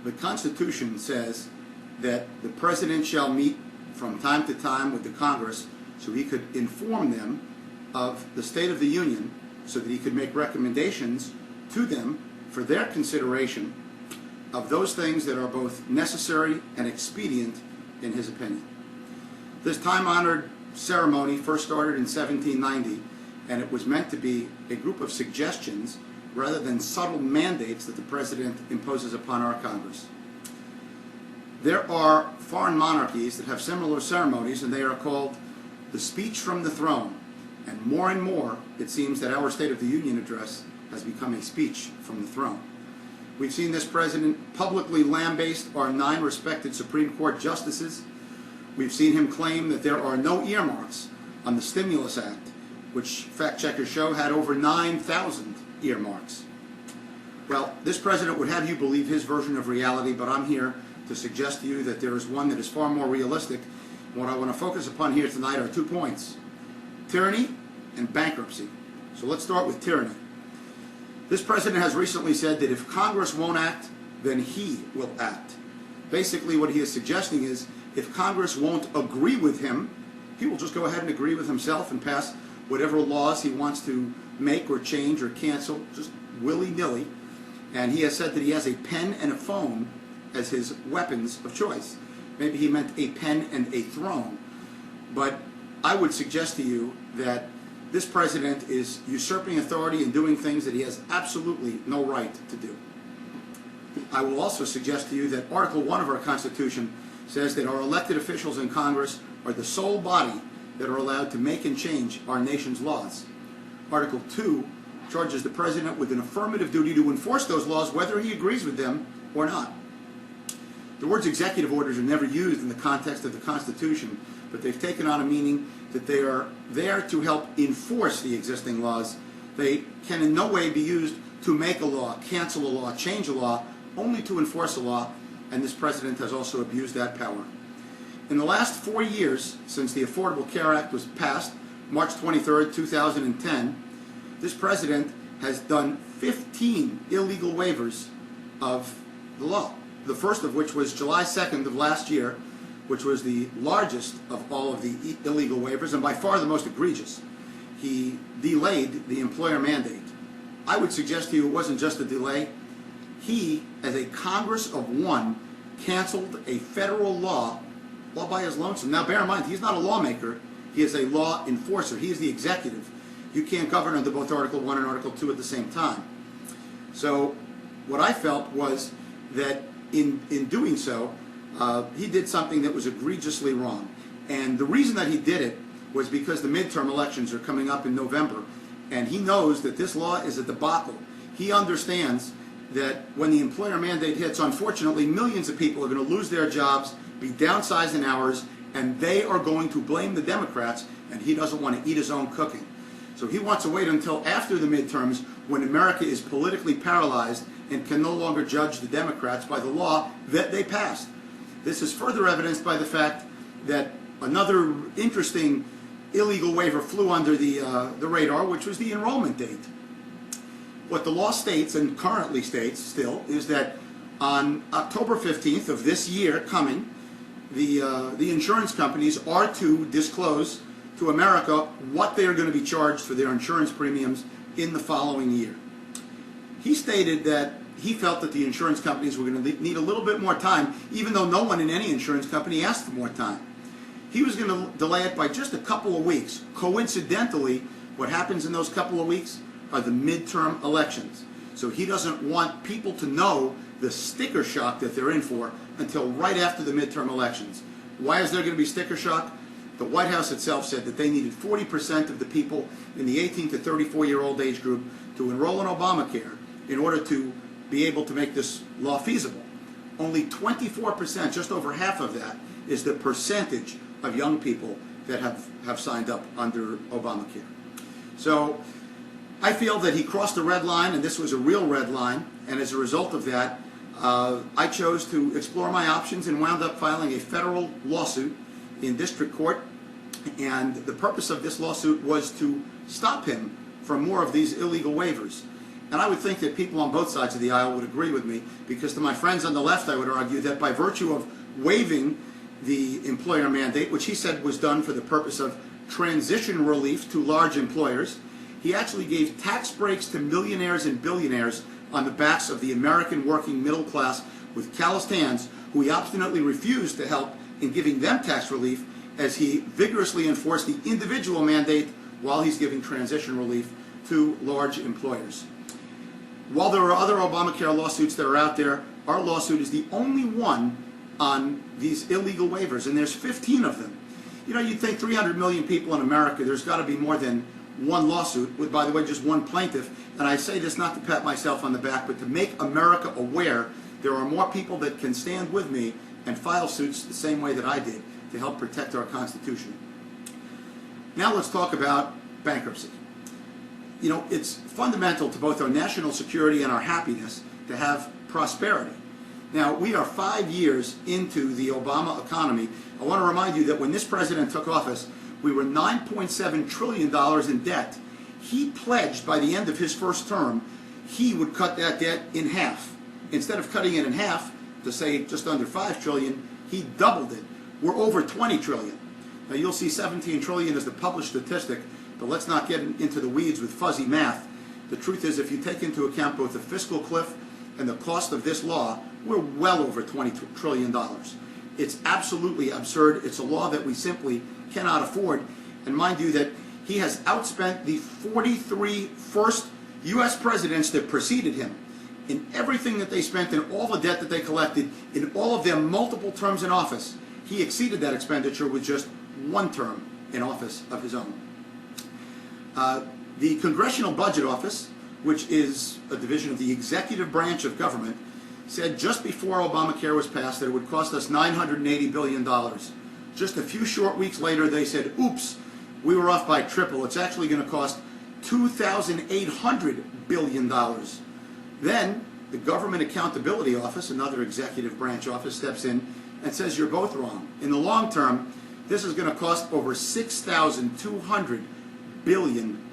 The Constitution says that the President shall meet from time to time with the Congress so he could inform them of the State of the Union, so that he could make recommendations to them for their consideration of those things that are both necessary and expedient in his opinion. This time-honored ceremony first started in 1790, and it was meant to be a group of suggestions rather than subtle mandates that the President imposes upon our Congress. There are foreign monarchies that have similar ceremonies, and they are called the speech from the throne. And more, it seems that our State of the Union address has become a speech from the throne. We've seen this President publicly lambaste our 9 respected Supreme Court justices. We've seen him claim that there are no earmarks on the Stimulus Act, which fact checkers show had over 9,000 earmarks. Well, this President would have you believe his version of reality, but I'm here to suggest to you that there is one that is far more realistic. What I want to focus upon here tonight are 2 points: tyranny and bankruptcy. So let's start with tyranny. This President has recently said that if Congress won't act, then he will act. Basically what he is suggesting is if Congress won't agree with him, he will just go ahead and agree with himself and pass whatever laws he wants to make or change or cancel, just willy-nilly. And he has said that he has a pen and a phone as his weapons of choice. Maybe he meant a pen and a throne. But I would suggest to you that this President is usurping authority and doing things that he has absolutely no right to do. I will also suggest to you that Article 1 of our Constitution says that our elected officials in Congress are the sole body that are allowed to make and change our nation's laws. Article 2 charges the President with an affirmative duty to enforce those laws whether he agrees with them or not. The words executive orders are never used in the context of the Constitution, but they've taken on a meaning that they are there to help enforce the existing laws. They can in no way be used to make a law, cancel a law, change a law, only to enforce a law, and this President has also abused that power. In the last 4 years, since the Affordable Care Act was passed, March 23rd, 2010, this President has done 15 illegal waivers of the law. The first of which was July 2nd of last year, which was the largest of all of the illegal waivers and by far the most egregious. He delayed the employer mandate. I would suggest to you it wasn't just a delay. He, as a Congress of one, canceled a federal law all by his lonesome. Now bear in mind, he's not a lawmaker, he is a law enforcer. He is the executive. You can't govern under both Article 1 and Article 2 at the same time. So what I felt was that in doing so, he did something that was egregiously wrong. And the reason that he did it was because the midterm elections are coming up in November, and he knows that this law is a debacle. He understands that when the employer mandate hits, unfortunately, millions of people are going to lose their jobs, be downsized in hours, and they are going to blame the Democrats, and he doesn't want to eat his own cooking. So he wants to wait until after the midterms when America is politically paralyzed and can no longer judge the Democrats by the law that they passed. This is further evidenced by the fact that another interesting illegal waiver flew under the radar, which was the enrollment date. What the law states, and currently states still, is that on October 15th of this year coming, the insurance companies are to disclose to America what they are going to be charged for their insurance premiums in the following year. He stated that he felt that the insurance companies were going to need a little bit more time, even though no one in any insurance company asked for more time. He was going to delay it by just a couple of weeks. Coincidentally, what happens in those couple of weeks are the midterm elections. So he doesn't want people to know the sticker shock that they're in for until right after the midterm elections. Why is there going to be sticker shock? The White House itself said that they needed 40% of the people in the 18 to 34-year-old age group to enroll in Obamacare in order to be able to make this law feasible. Only 24%, just over half of that, is the percentage of young people that have signed up under Obamacare. So I feel that he crossed the red line, and this was a real red line, and as a result of that, I chose to explore my options and wound up filing a federal lawsuit in district court, and the purpose of this lawsuit was to stop him from more of these illegal waivers. And I would think that people on both sides of the aisle would agree with me, because to my friends on the left, I would argue that by virtue of waiving the employer mandate, which he said was done for the purpose of transition relief to large employers, he actually gave tax breaks to millionaires and billionaires on the backs of the American working middle class with calloused hands, who he obstinately refused to help in giving them tax relief, as he vigorously enforced the individual mandate while he's giving transition relief to large employers. While there are other Obamacare lawsuits that are out there, our lawsuit is the only one on these illegal waivers, and there's 15 of them. You know, you'd think 300 million people in America, there's got to be more than one lawsuit, with, by the way, just one plaintiff. And I say this not to pat myself on the back, but to make America aware there are more people that can stand with me and file suits the same way that I did to help protect our Constitution. Now let's talk about bankruptcy. You know, it's fundamental to both our national security and our happiness to have prosperity. Now, we are 5 years into the Obama economy. I want to remind you that when this president took office, we were $9.7 trillion in debt. He pledged by the end of his first term, he would cut that debt in half. Instead of cutting it in half to say just under $5 trillion, he doubled it. We're over $20 trillion. Now, you'll see $17 trillion is the published statistic, but let's not get into the weeds with fuzzy math. The truth is, if you take into account both the fiscal cliff and the cost of this law, we're well over $20 trillion. It's absolutely absurd. It's a law that we simply cannot afford. And mind you that he has outspent the 43 first U.S. presidents that preceded him in everything that they spent, in all the debt that they collected, in all of their multiple terms in office. He exceeded that expenditure with just one term in office of his own. The Congressional Budget Office, which is a division of the executive branch of government, said just before Obamacare was passed that it would cost us $980 billion. Just a few short weeks later, they said, oops, we were off by triple. It's actually going to cost $2,800 billion. Then the Government Accountability Office, another executive branch office, steps in and says you're both wrong. In the long term, this is going to cost over $6,200 billion.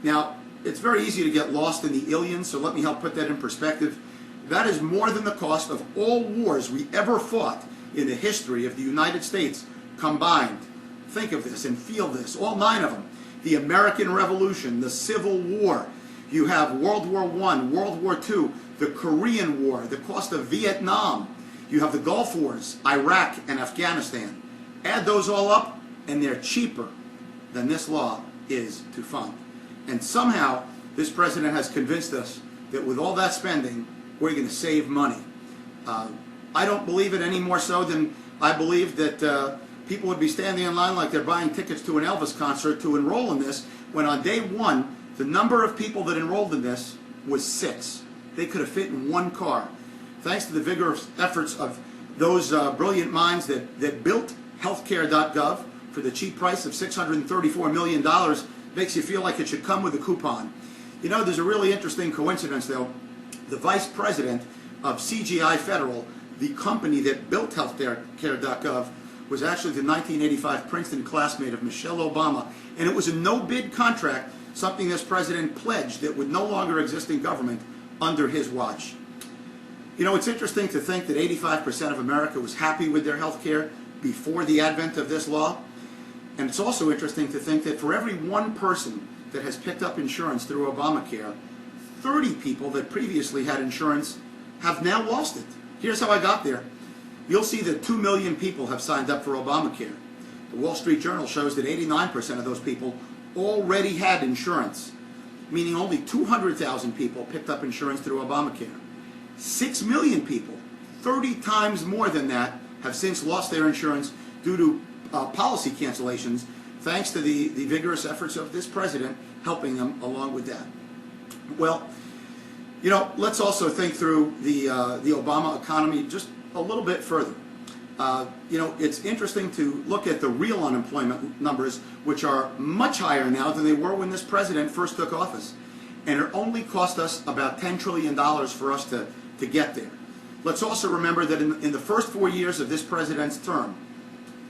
Now, it's very easy to get lost in the illions, so let me help put that in perspective. That is more than the cost of all wars we ever fought in the history of the United States combined. Think of this and feel this, all 9 of them. The American Revolution, the Civil War, you have World War I, World War II, the Korean War, the cost of Vietnam, you have the Gulf Wars, Iraq and Afghanistan. Add those all up, and they're cheaper than this law is to fund. And somehow, this president has convinced us that with all that spending, we're going to save money. I don't believe it any more so than I believe that people would be standing in line like they're buying tickets to an Elvis concert to enroll in this, when on day one, the number of people that enrolled in this was 6. They could have fit in one car. Thanks to the vigorous efforts of those brilliant minds that built healthcare.gov for the cheap price of $634 million, makes you feel like it should come with a coupon. You know, there's a really interesting coincidence, though. The vice president of CGI Federal, the company that built healthcare.gov, was actually the 1985 Princeton classmate of Michelle Obama, and it was a no-bid contract, something this president pledged that would no longer exist in government under his watch. You know, it's interesting to think that 85% of America was happy with their health care before the advent of this law. And it's also interesting to think that for every one person that has picked up insurance through Obamacare, 30 people that previously had insurance have now lost it. Here's how I got there. You'll see that 2 million people have signed up for Obamacare. The Wall Street Journal shows that 89% of those people already had insurance, meaning only 200,000 people picked up insurance through Obamacare. 6 million people, 30 times more than that, have since lost their insurance due to policy cancellations, thanks to the vigorous efforts of this president helping them along with that. Well, you know, let's also think through the Obama economy just a little bit further. You know, it's interesting to look at the real unemployment numbers, which are much higher now than they were when this president first took office. And it only cost us about $10 trillion for us to get there. Let's also remember that in the first 4 years of this president's term,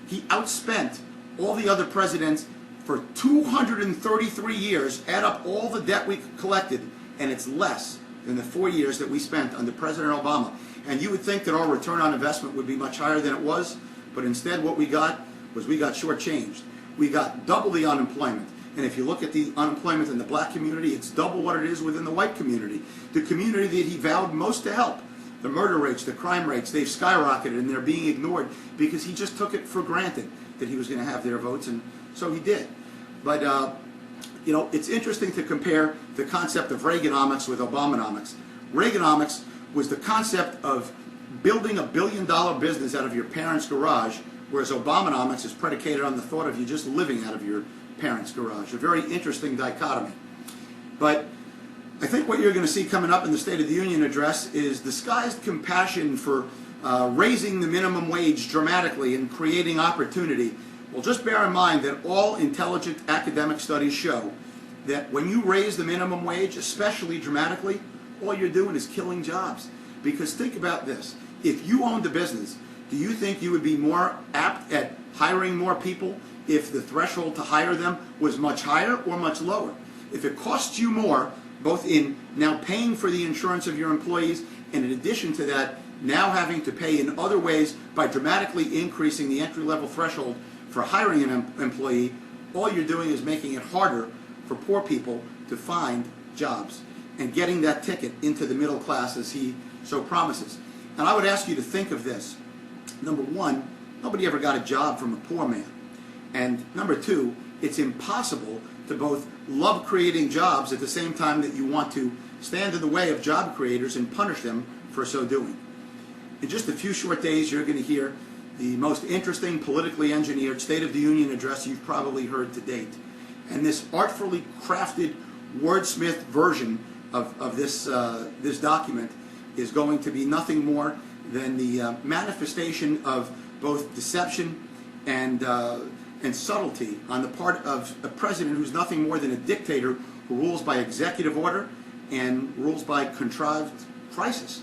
he outspent all the other presidents for 233 years, add up all the debt we collected, and it's less than the 4 years that we spent under President Obama. And you would think that our return on investment would be much higher than it was, but instead what we got was we got shortchanged. We got double the unemployment. And if you look at the unemployment in the black community, it's double what it is within the white community. The community that he vowed most to help. The murder rates, the crime rates, they've skyrocketed and they're being ignored because he just took it for granted that he was going to have their votes, and so he did. But, you know, it's interesting to compare the concept of Reaganomics with Obamanomics. Reaganomics was the concept of building a billion-dollar business out of your parents' garage, whereas Obamanomics is predicated on the thought of you just living out of your parents' garage. A very interesting dichotomy. But I think what you're going to see coming up in the State of the Union address is disguised compassion for raising the minimum wage dramatically and creating opportunity. Well, just bear in mind that all intelligent academic studies show that when you raise the minimum wage, especially dramatically, all you're doing is killing jobs. Because think about this. If you owned a business, do you think you would be more apt at hiring more people if the threshold to hire them was much higher or much lower? If it costs you more, both in now paying for the insurance of your employees, and in addition to that, now having to pay in other ways by dramatically increasing the entry-level threshold for hiring an employee, all you're doing is making it harder for poor people to find jobs and getting that ticket into the middle class as he so promises. And I would ask you to think of this. Number one, nobody ever got a job from a poor man. And number two, it's impossible to both love creating jobs at the same time that you want to stand in the way of job creators and punish them for so doing. In just a few short days, you're going to hear the most interesting, politically engineered State of the Union address you've probably heard to date. And this artfully crafted wordsmith version of this document is going to be nothing more than the manifestation of both deception and subtlety on the part of a president who's nothing more than a dictator who rules by executive order and rules by contrived crisis.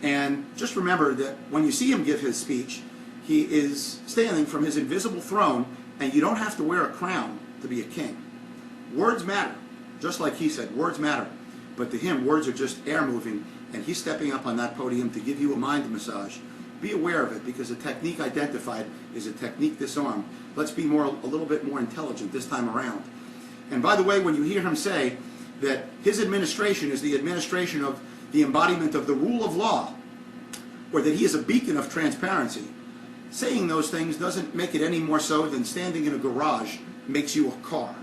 And just remember that when you see him give his speech, he is standing from his invisible throne, and you don't have to wear a crown to be a king. Words matter. Just like he said, words matter. But to him, words are just air moving, and he's stepping up on that podium to give you a mind massage. Be aware of it, because the technique identified is a technique disarmed. Let's be a little bit more intelligent this time around. And by the way, when you hear him say that his administration is the administration of the embodiment of the rule of law, or that he is a beacon of transparency, saying those things doesn't make it any more so than standing in a garage makes you a car.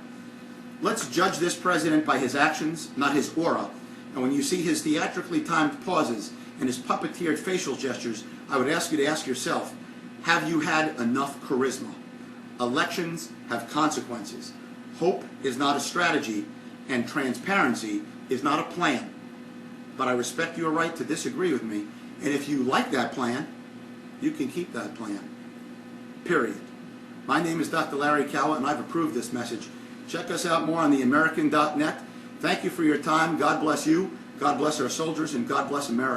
Let's judge this president by his actions, not his aura. And when you see his theatrically timed pauses and his puppeteered facial gestures, I would ask you to ask yourself, have you had enough charisma? Elections have consequences. Hope is not a strategy, and transparency is not a plan. But I respect your right to disagree with me, and if you like that plan, you can keep that plan. Period. My name is Dr. Larry Cowett, and I've approved this message. Check us out more on theamerican.net. Thank you for your time. God bless you. God bless our soldiers, and God bless America.